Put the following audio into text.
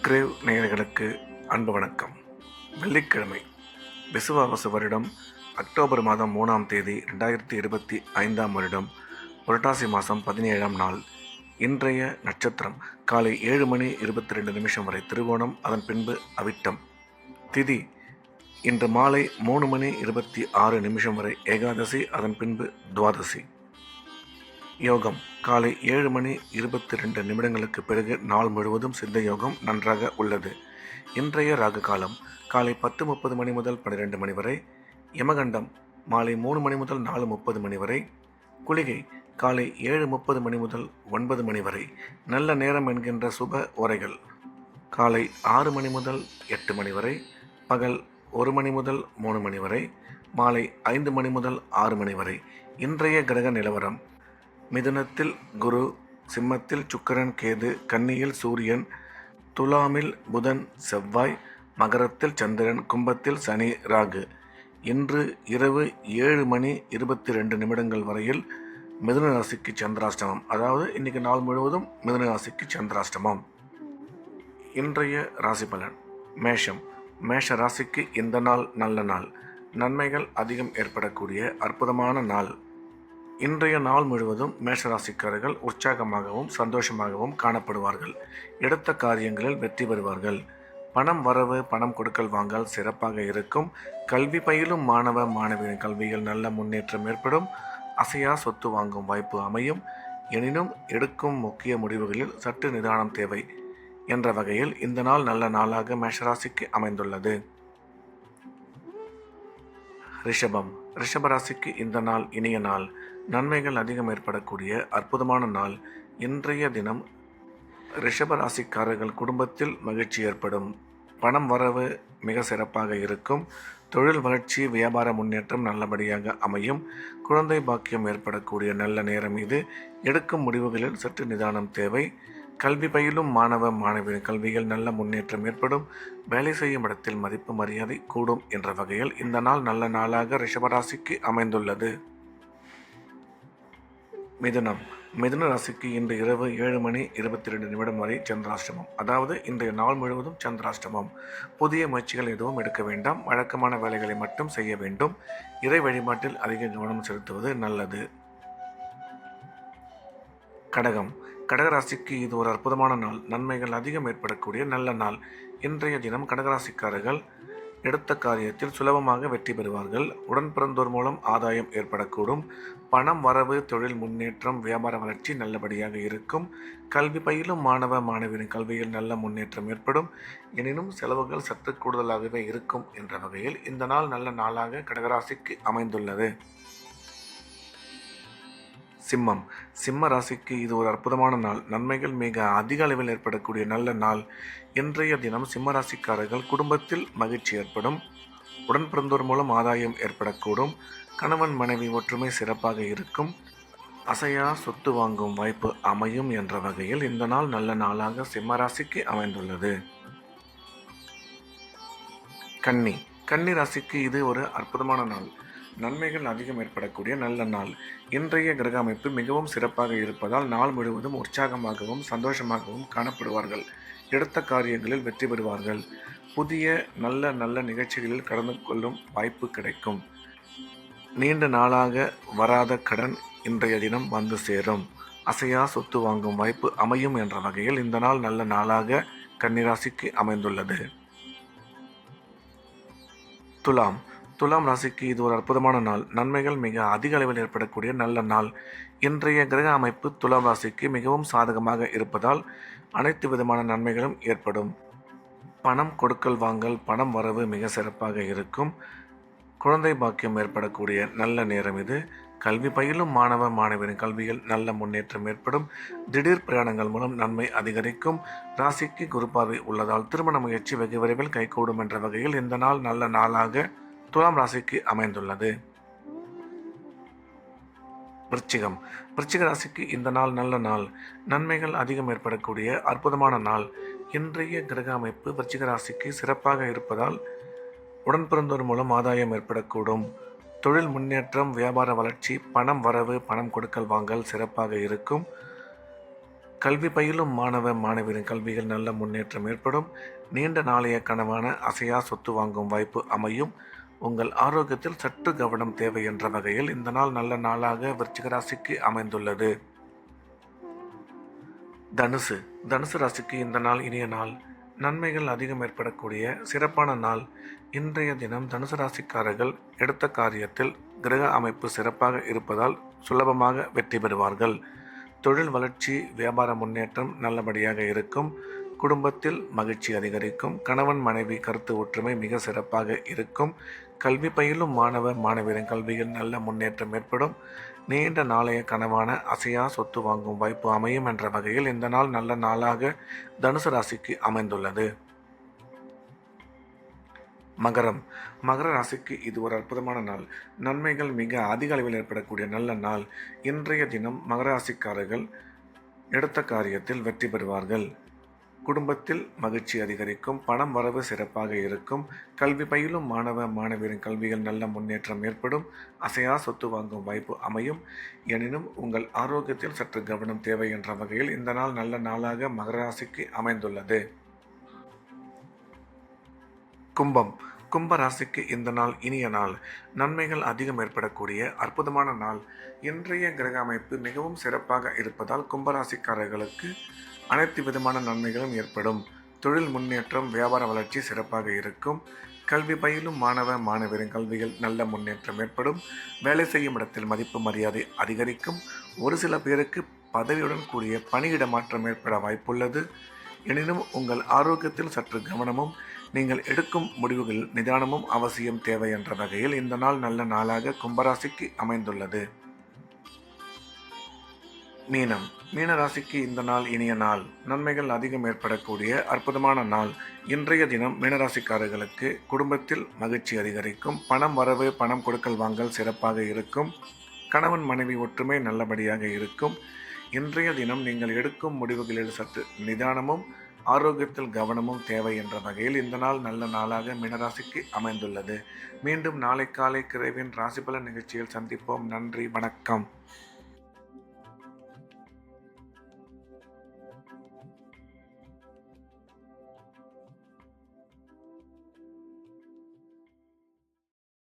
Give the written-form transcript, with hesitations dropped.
Grave நேயர்களுக்கு அன்பு வணக்கம். வெள்ளிக்கிழமை விசுவாவசு வருடம் அக்டோபர் மாதம் 3ஆம் தேதி 2025ஆம் வருடம் புரட்டாசி மாதம் 17ஆம் நாள். இன்றைய நட்சத்திரம் காலை 7:22 வரை திருவோணம், அதன் பின்பு அவிட்டம். திதி இன்று மாலை 3:26 வரை ஏகாதசி, அதன் பின்பு துவாதசி. யோகம் காலை 7:22 பிறகு நாள் முழுவதும் சித்த யோகம் நன்றாக உள்ளது. இன்றைய ராகு காலம் காலை 10:30 முதல் 12 வரை, யமகண்டம் மாலை 3 முதல் 4:30 வரை, குளிகை காலை 7:30 முதல் 9 வரை. நல்ல நேரம் என்கின்ற சுப உரைகள் காலை 6 முதல் 8 வரை, பகல் 1 முதல் 3 வரை, மாலை 5 முதல் 6 வரை. இன்றைய கிரக நிலவரம்: மிதுனத்தில் குரு, சிம்மத்தில் சுக்கிரன் கேது, கன்னியில் சூரியன், துலாமில் புதன் செவ்வாய், மகரத்தில் சந்திரன், கும்பத்தில் சனி ராகு. இன்று இரவு 7:22 வரையில் மிதுன ராசிக்கு சந்திராஷ்டமம். அதாவது இன்னைக்கு நாள் முழுவதும் மிதுன ராசிக்கு சந்திராஷ்டமம். இன்றைய ராசி பலன்: மேஷம். மேஷ ராசிக்கு இந்த நாள் நல்ல நாள். நன்மைகள் அதிகம் ஏற்படக்கூடிய அற்புதமான நாள். இன்றைய நாள் முழுவதும் மேஷராசிக்காரர்கள் உற்சாகமாகவும் சந்தோஷமாகவும் காணப்படுவார்கள். எடுத்த காரியங்களில் வெற்றி பெறுவார்கள். பணம் வரவு, பணம் கொடுக்கல் வாங்கல் சிறப்பாக இருக்கும். கல்வி பயிலும் மாணவ மாணவியின் கல்வியில் நல்ல முன்னேற்றம் ஏற்படும். அசையா சொத்து வாங்கும் வாய்ப்பு அமையும். எனினும் எடுக்கும் முக்கிய முடிவுகளில் சற்று நிதானம் தேவை என்ற வகையில் இந்த நாள் நல்ல நாளாக மேஷராசிக்கு அமைந்துள்ளது. ரிஷபம். ரிஷபராசிக்கு இந்த நாள் இனிய நாள். நன்மைகள் அதிகம் ஏற்படக்கூடிய அற்புதமான நாள். இன்றைய தினம் ரிஷபராசிக்காரர்கள் குடும்பத்தில் மகிழ்ச்சி ஏற்படும். பணம் வரவு மிக சிறப்பாக இருக்கும். தொழில் வளர்ச்சி, வியாபார முன்னேற்றம் நல்லபடியாக அமையும். குழந்தை பாக்கியம் ஏற்படக்கூடிய நல்ல நேரம் இது. எடுக்கும் முடிவுகளில் சற்று நிதானம் தேவை. கல்வி பயிலும் மாணவ மாணவியின் கல்வியில் நல்ல முன்னேற்றம் ஏற்படும். வேலை செய்யும் இடத்தில் மதிப்பு மரியாதை கூடும் என்ற வகையில் இந்த நாள் நல்ல நாளாக ரிஷபராசிக்கு அமைந்துள்ளது. மிதுனம். மிதுன ராசிக்கு இன்று இரவு 7:22 வரை சந்திராஷ்டமம். அதாவது இன்றைய நாள் முழுவதும் சந்திராஷ்டமம். புதிய முயற்சிகள் எதுவும் எடுக்க வேண்டாம். வழக்கமான வேலைகளை மட்டும் செய்ய வேண்டும். இறை வழிபாட்டில் அதிக கவனம் செலுத்துவது நல்லது. கடகம். கடகராசிக்கு இது ஒரு அற்புதமான நாள். நன்மைகள் அதிகம் ஏற்படக்கூடிய நல்ல நாள். இன்றைய தினம் கடகராசிக்காரர்கள் எடுத்த காரியத்தில் சுலபமாக வெற்றி பெறுவார்கள். உடன் பிறந்தோர் மூலம் ஆதாயம் ஏற்படக்கூடும். பணம் வரவு, தொழில் முன்னேற்றம், வியாபார வளர்ச்சி நல்லபடியாக இருக்கும். கல்வி பயிலும் மாணவ மாணவியின் கல்வியில் நல்ல முன்னேற்றம் ஏற்படும். எனினும் செலவுகள் சற்று கூடுதலாகவே இருக்கும் என்ற வகையில் இந்த நாள் நல்ல நாளாக கடகராசிக்கு அமைந்துள்ளது. சிம்மம். சிம்ம ராசிக்கு இது ஒரு அற்புதமான நாள். நன்மைகள் மிக அதிக அளவில் ஏற்படக்கூடிய நல்ல நாள். இன்றைய தினம் சிம்ம ராசிக்காரர்கள் குடும்பத்தில் மகிழ்ச்சி ஏற்படும். உடன் பிறந்தோர் மூலம் ஆதாயம் ஏற்படக்கூடும். கணவன் மனைவி ஒற்றுமை சிறப்பாக இருக்கும். அசையா சொத்து வாங்கும் வாய்ப்பு அமையும் என்ற வகையில் இந்த நாள் நல்ல நாளாக சிம்ம ராசிக்கு அமைந்துள்ளது. கன்னி. கன்னி ராசிக்கு இது ஒரு அற்புதமான நாள். நன்மைகள் அதிகம் ஏற்படக்கூடிய நல்ல நாள். இன்றைய கிரக அமைப்பு மிகவும் சிறப்பாக இருப்பதால் நாள் முழுவதும் உற்சாகமாகவும் சந்தோஷமாகவும் காணப்படுவார்கள். எடுத்த காரியங்களில் வெற்றி பெறுவார்கள். புதிய நல்ல நிகழ்ச்சிகளில் கலந்து கொள்ளும் வாய்ப்பு கிடைக்கும். நீண்ட நாளாக வராத கடன் இன்றைய தினம் வந்து சேரும். அசையா சொத்து வாங்கும் வாய்ப்பு அமையும் என்ற வகையில் இந்த நாள் நல்ல நாளாக கன்னிராசிக்கு அமைந்துள்ளது. துலாம். துலாம் ராசிக்கு இது ஒரு அற்புதமான நாள். நன்மைகள் மிக அதிக அளவில் ஏற்படக்கூடிய நல்ல நாள். இன்றைய கிரக அமைப்பு துலாம் ராசிக்கு மிகவும் சாதகமாக இருப்பதால் அனைத்து விதமான நன்மைகளும் ஏற்படும். பணம் கொடுக்கல் வாங்கல், பணம் வரவு மிக சிறப்பாக இருக்கும். குழந்தை பாக்கியம் ஏற்படக்கூடிய நல்ல நேரம் இது. கல்வி பயிலும் மாணவ மாணவியின் கல்வியில் நல்ல முன்னேற்றம் ஏற்படும். திடீர் பிரயாணங்கள் மூலம் நன்மை அதிகரிக்கும். ராசிக்கு குரு பார்வை உள்ளதால் திருமண முயற்சி வெகு விரைவில் கைகூடும் என்ற வகையில் இந்த நாள் நல்ல நாளாக துலாம் ராசிக்கு அமைந்துள்ளது. விருச்சிகம். விருச்சிக ராசிக்கு இந்த நாள் நல்ல நாள். நன்மைகள் அதிகம் ஏற்படக்கூடிய அற்புதமான நாள். இன்றைய கிரக அமைப்பு விருச்சிக ராசிக்கு சிறப்பாக இருப்பதால் உடன் பிறந்தோர் மூலம் ஆதாயம் ஏற்படக்கூடும். தொழில் முன்னேற்றம், வியாபார வளர்ச்சி, பணம் வரவு, பணம் கொடுக்கல் வாங்கல் சிறப்பாக இருக்கும். கல்வி பயிலும் மாணவ மாணவியரின் கல்வியில் நல்ல முன்னேற்றம் ஏற்படும். நீண்ட நாளைய கனவான அசையா சொத்து வாங்கும் வாய்ப்பு அமையும். உங்கள் ஆரோக்கியத்தில் சற்று கவனம் தேவை என்ற வகையில் இந்த நாள் நல்ல நாளாக விருச்சிக ராசிக்கு அமைந்துள்ளது. தனுசு தனுசு ராசிக்கு இந்த நாள் இனிய நாள். நன்மைகள் அதிகம் ஏற்படக்கூடிய சிறப்பான நாள். இன்றைய தினம் தனுசு ராசிக்காரர்கள் எடுத்த காரியத்தில் கிரக அமைப்பு சிறப்பாக இருப்பதால் சுலபமாக வெற்றி பெறுவார்கள். தொழில் வளர்ச்சி, வியாபார முன்னேற்றம் நல்லபடியாக இருக்கும். குடும்பத்தில் மகிழ்ச்சி அதிகரிக்கும். கணவன் மனைவி கருத்து ஒற்றுமை மிக சிறப்பாக இருக்கும். கல்வி பயிலும் மாணவ மாணவியரின் கல்வியில் நல்ல முன்னேற்றம் ஏற்படும். நீண்ட நாளைய கனவான அசையா சொத்து வாங்கும் வாய்ப்பு அமையும் என்ற வகையில் இந்த நாள் நல்ல நாளாக தனுசு ராசிக்கு அமைந்துள்ளது. மகரம் மகர ராசிக்கு இது ஒரு அற்புதமான நாள். நன்மைகள் மிக அதிக அளவில் ஏற்படக்கூடிய நல்ல நாள். இன்றைய தினம் மகர ராசிக்காரர்கள் எடுத்த காரியத்தில் வெற்றி பெறுவார்கள். குடும்பத்தில் மகிழ்ச்சி அதிகரிக்கும். பணம் வரவு சிறப்பாக இருக்கும். கல்வி பயிலும் மாணவ மாணவியரின் கல்வியில் நல்ல முன்னேற்றம் ஏற்படும். அசையா சொத்து வாங்கும் வாய்ப்பு அமையும். எனினும் உங்கள் ஆரோக்கியத்தில் சற்று கவனம் தேவை என்ற வகையில் இந்த நாள் நல்ல நாளாக மகர ராசிக்கு அமைந்துள்ளது. கும்ப ராசிக்கு இந்த நாள் இனிய நாள். நன்மைகள் அதிகம் ஏற்படக்கூடிய அற்புதமான நாள். இன்றைய கிரக அமைப்பு மிகவும் சிறப்பாக இருப்பதால் கும்பராசிக்காரர்களுக்கு அனைத்து விதமான நன்மைகளும் ஏற்படும். தொழில் முன்னேற்றம், வியாபார வளர்ச்சி சிறப்பாக இருக்கும். கல்வி பயிலும் மாணவ மாணவியரின் கல்வியில் நல்ல முன்னேற்றம் ஏற்படும். வேலை செய்யும் இடத்தில் மதிப்பு மரியாதை அதிகரிக்கும். ஒரு சில பேருக்கு பதவியுடன் கூடிய பணியிட மாற்றம் ஏற்பட வாய்ப்புள்ளது. எனினும் உங்கள் ஆரோக்கியத்தில் சற்று கவனமும் நீங்கள் எடுக்கும் முடிவுகளில் நிதானமும் அவசியம் தேவை என்ற வகையில் இந்த நாள் நல்ல நாளாக கும்பராசிக்கு அமைந்துள்ளது. மீன ராசிக்கு இந்த நாள் இனிய நாள். நன்மைகள் அதிகம் ஏற்படக்கூடிய அற்புதமான நாள். இன்றைய தினம் மீனராசிக்காரர்களுக்கு குடும்பத்தில் மகிழ்ச்சி அதிகரிக்கும். பணம் வரவு, பணம் கொடுக்கல் வாங்கல் சிறப்பாக இருக்கும். கணவன் மனைவி ஒற்றுமை நல்லபடியாக இருக்கும். இன்றைய தினம் நீங்கள் எடுக்கும் முடிவுகளில் சற்று நிதானமும் ஆரோக்கியத்தில் கவனமும் தேவை என்ற வகையில் இந்த நாள் நல்ல நாளாக மீனராசிக்கு அமைந்துள்ளது. மீண்டும் நாளை காலை கிரேவின் ராசிபலன் நிகழ்ச்சியில் சந்திப்போம். நன்றி, வணக்கம்.